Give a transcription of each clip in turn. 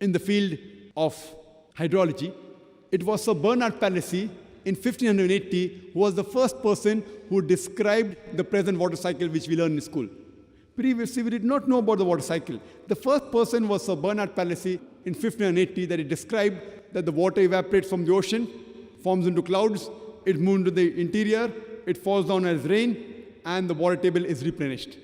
in the field of hydrology. It was Sir Bernard Palissy in 1580 who was the first person who described the present water cycle which we learn in school. Previously, we did not know about the water cycle. The first person was Sir Bernard Palissy in 1580 that he described that the water evaporates from the ocean, forms into clouds, it moves into the interior, it falls down as rain, and the water table is replenished.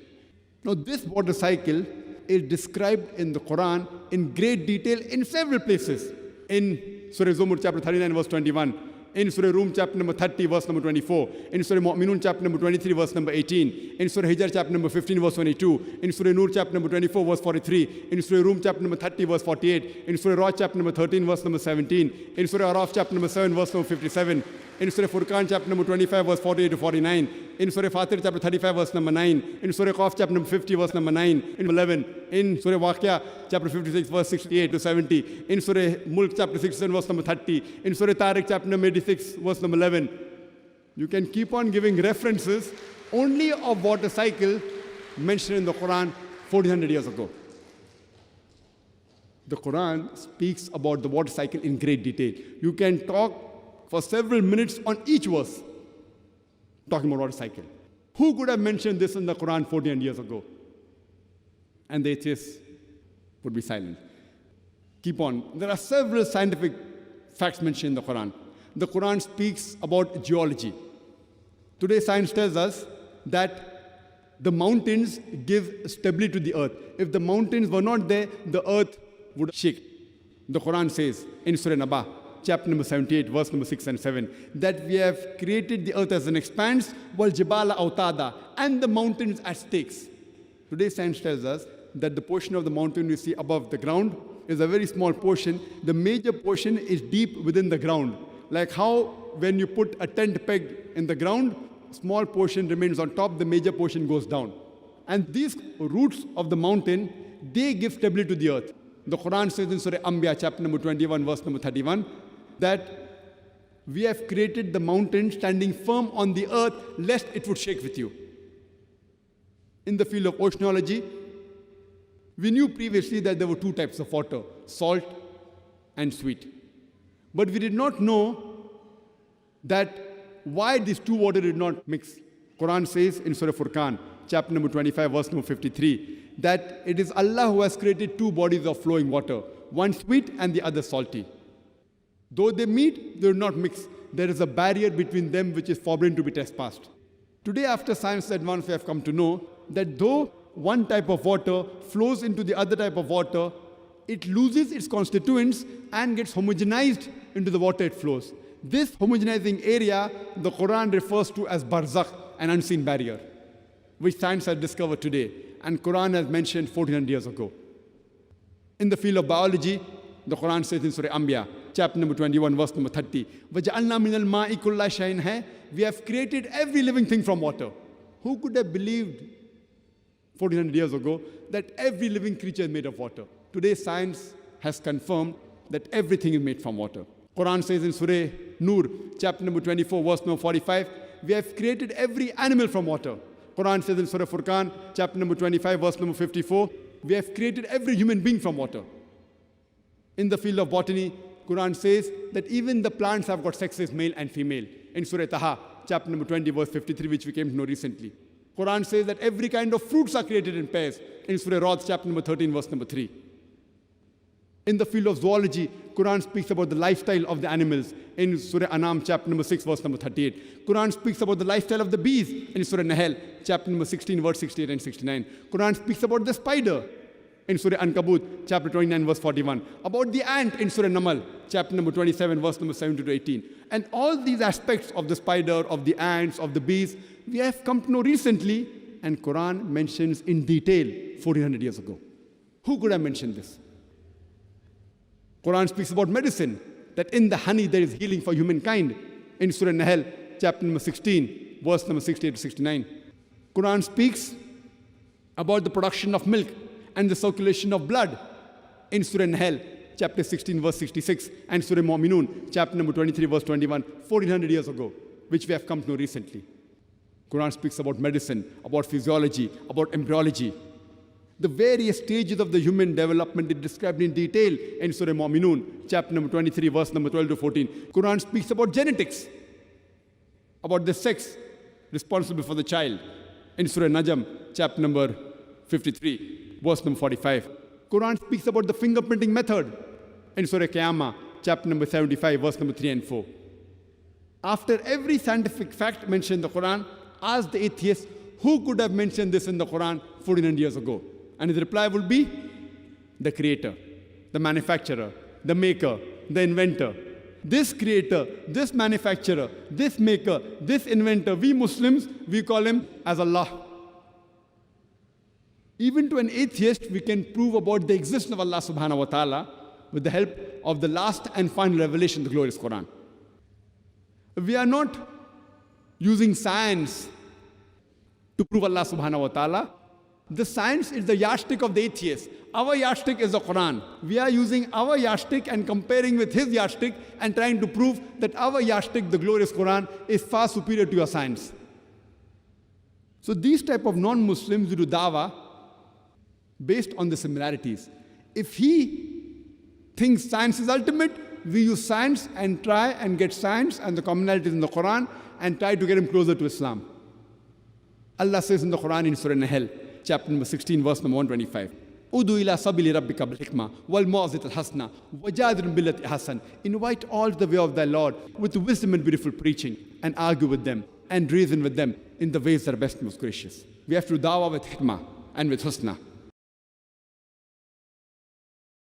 Now, this water cycle is described in the Quran in great detail in several places. In Surah Zumur, chapter 39, verse 21. In Surah Rum, chapter number 30, verse number 24. In Surah Mu'minun, chapter number 23, verse number 18. In Surah Hijr, chapter number 15, verse 22. In Surah Nur, chapter number 24, verse 43. In Surah Rum, chapter number 30, verse 48. In Surah Ra'd, chapter number 13, verse number 17. In Surah Araf, chapter number 7, verse number 57. In Surah Furqan, chapter number 25, verse 48 to 49. In Surah Fatir, chapter 35, verse number 9. In Surah Qaf, chapter number 50, verse number 9. In 11. In Surah Waqia, chapter 56, verse 68 to 70. In Surah Mulk, chapter 67, verse number 30. In Surah Tariq, chapter number 86, verse number 11. You can keep on giving references only of water cycle mentioned in the Quran 1400 years ago. The Quran speaks about the water cycle in great detail. You can talk for several minutes on each verse, talking about water cycle. Who could have mentioned this in the Quran 14 years ago? And the atheists would be silent. Keep on. There are several scientific facts mentioned in the Quran. The Quran speaks about geology. Today, science tells us that the mountains give stability to the earth. If the mountains were not there, the earth would shake. The Quran says in Surah Naba, chapter number 78, verse number 6 and 7, that we have created the earth as an expanse, wal jibala autada, and the mountains as stakes. Today, science tells us that the portion of the mountain you see above the ground is a very small portion. The major portion is deep within the ground. Like how when you put a tent peg in the ground, small portion remains on top, the major portion goes down. And these roots of the mountain, they give stability to the earth. The Quran says in Surah Anbiya, chapter number 21, verse number 31, that we have created the mountain standing firm on the earth, lest it would shake with you. In the field of oceanology, we knew previously that there were two types of water, salt and sweet. But we did not know that why these two water did not mix. Quran says in Surah Furqan, chapter number 25, verse number 53, that it is Allah who has created two bodies of flowing water, one sweet and the other salty. Though they meet, they will not mix. There is a barrier between them which is forbidden to be trespassed. Today, after science advance, we have come to know that though one type of water flows into the other type of water, it loses its constituents and gets homogenized into the water it flows. This homogenizing area, the Quran refers to as barzakh, an unseen barrier, which science has discovered today, and Quran has mentioned 1400 years ago. In the field of biology, the Quran says in Surah Anbiya, chapter number 21, verse number 30, وَجَعَلْنَا مِنَ الْمَاءِ كُلَّ شَيْءٍ hai. We have created every living thing from water. Who could have believed 1400 years ago that every living creature is made of water? Today, science has confirmed that everything is made from water. Quran says in Surah Nur, chapter number 24, verse number 45, we have created every animal from water. Quran says in Surah Furqan, chapter number 25, verse number 54, we have created every human being from water. In the field of botany, Quran says that even the plants have got sexes, male and female. In Surah Taha, chapter number 20, verse 53, which we came to know recently. Quran says that every kind of fruits are created in pairs. In Surah Ra'd, chapter number 13, verse number 3. In the field of zoology, Quran speaks about the lifestyle of the animals. In Surah Anam, chapter number 6, verse number 38. Quran speaks about the lifestyle of the bees. In Surah Nahl, chapter number 16, verse 68 and 69. Quran speaks about the spider. In Surah Ankabut, chapter 29, verse 41. About the ant in Surah Namal, chapter number 27, verse number 17 to 18. And all these aspects of the spider, of the ants, of the bees, we have come to know recently, and Quran mentions in detail 1400 years ago. Who could have mentioned this? Quran speaks about medicine, that in the honey there is healing for humankind. In Surah Nahl, chapter number 16, verse number 68 to 69. Quran speaks about the production of milk and the circulation of blood. In Surah Nahl, chapter 16, verse 66, and Surah Mu'minun, chapter number 23, verse 21, 1400 years ago, which we have come to know recently. Quran speaks about medicine, about physiology, about embryology. The various stages of the human development is described in detail in Surah Mu'minun, chapter number 23, verse number 12 to 14. Quran speaks about genetics, about the sex responsible for the child. In Surah Najm, chapter number 53, verse number 45. Quran speaks about the fingerprinting method. In Surah Qiyamah, chapter number 75, verse number 3 and 4. After every scientific fact mentioned in the Quran, ask the atheist, who could have mentioned this in the Quran 1400 years ago? And his reply would be, the creator, the manufacturer, the maker, the inventor. This creator, this manufacturer, this maker, this inventor, we Muslims, we call him as Allah. Even to an atheist, we can prove about the existence of Allah subhanahu wa ta'ala with the help of the last and final revelation, the glorious Quran. We are not using science to prove Allah subhanahu wa ta'ala. The science is the yardstick of the atheist. Our yardstick is the Quran. We are using our yardstick and comparing with his yardstick and trying to prove that our yardstick, the glorious Quran, is far superior to your science. So these type of non-Muslims do dawah based on the similarities. If he thinks science is ultimate, we use science and try and get science and the commonalities in the Quran and try to get him closer to Islam. Allah says in the Quran in Surah Nahl, chapter number 16, verse number 125. Udu ila sabili rabbika bil hikmah wal mawzat al hasna wajadilhum billati ahsan. Invite all to the way of thy Lord with wisdom and beautiful preaching, and argue with them and reason with them in the ways that are best and most gracious. We have to dawah with hikmah and with husna.